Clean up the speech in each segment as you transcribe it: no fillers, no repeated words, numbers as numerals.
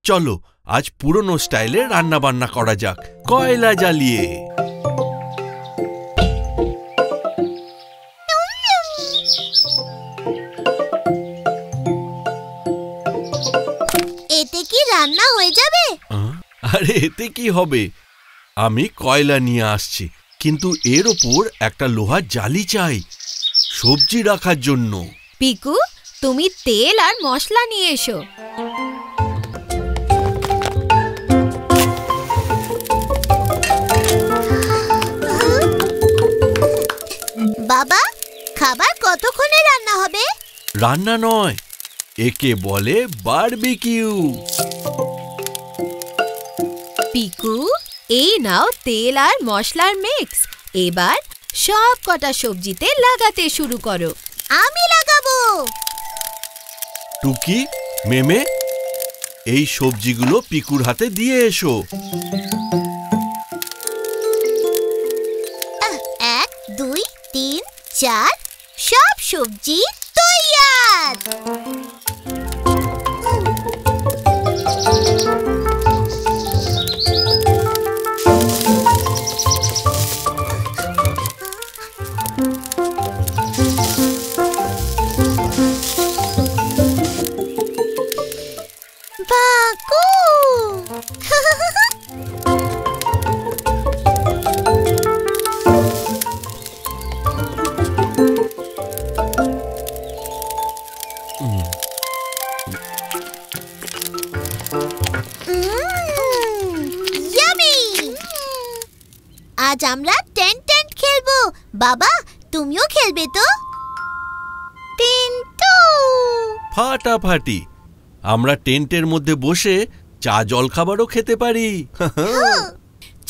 চলো আজ পুরনো স্টাইলে রান্না বান্না করা যাক, কয়লা জ্বালিয়ে। এতে কি রান্না হয়ে যাবে? আরে এতে কি হবে, আমি কয়লা নিয়ে আসছি, কিন্তু এর ওপর একটা লোহার জালি চাই সবজি রাখার জন্য। পিকু, তুমি তেল আর মশলা নিয়ে এসো। বাবা, খাবার কতক্ষণে রান্না হবে? রান্না নয়, একে বলে বারবিকিউ। পিকু, এই নাও তেল আর মশলার মিক্স। এবার সব কটা সবজিতে লাগাতে শুরু করো। আমি লাগাবো। টুকি, মেমে, এই সবজিগুলো পিকুর হাতে দিয়ে এসো। 1 2 3 4 সব সবজি তৈয়ার। বাকু আজ আমরা টেন্ট খেলবো। বাবা, তুমিও খেলবে তো? টেন্টু ফাটাফাটি, আমরা টেন্টের মধ্যে বসে চা জল খাবারও খেতে পারি।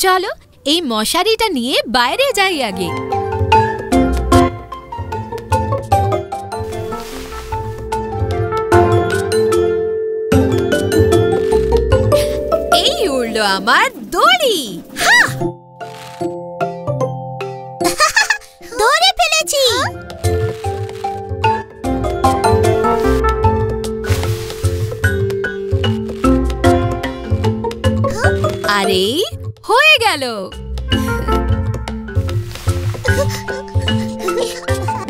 চলো এই মশারিটা নিয়ে বাইরে যাই আগে। এই উড়লো আমার দড়ি। ধরে ফেলেছি। আরে হয়ে গেল।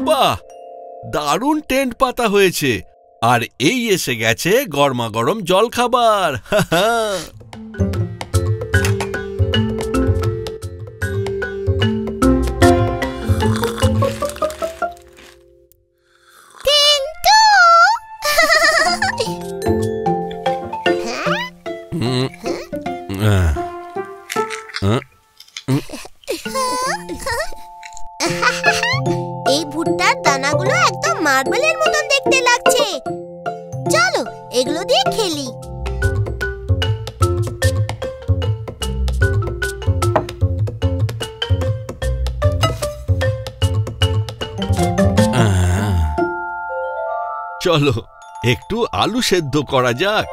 বাহ, দারুণ টেন্ট পাতা হয়েছে। আর এই এসে গেছে গরমা গরম জল খাবার। এই ভুট্টার দানাগুলো একদম মার্বেলের মতন দেখতে লাগছে। চলো এগুলো দিয়ে খেলি। চলো একটু আলু সেদ্ধ করা যাক।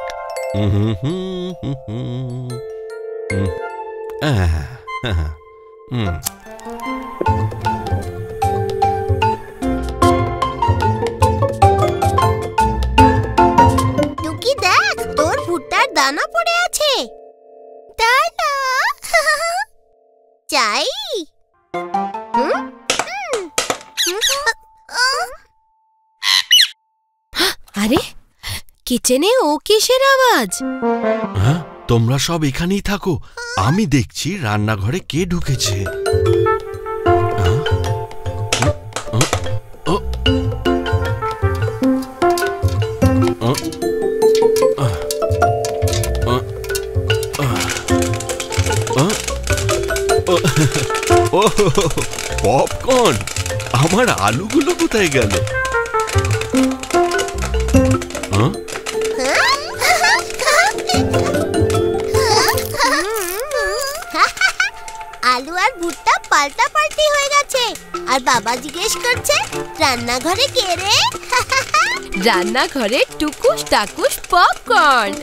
টুকি, দেখ তোর ভুট্টার দানা পড়ে আছে। দানা চাই? আরে কিচেনে ও কিসের আওয়াজ? তোমরা সব এখানেই থাকো, আমি দেখছি রান্নাঘরে কে ঢুকেছে। পপকর্ন, আমার আলুগুলো কোথায় গেল? আলু আর ভুট্টা পাল্টাপাল্টি হয়ে গেছে। আর বাবা জিজ্ঞেস করছে রান্নাঘরে কে রে? রান্নাঘরে টুকুস টাকুস পপকর্ন।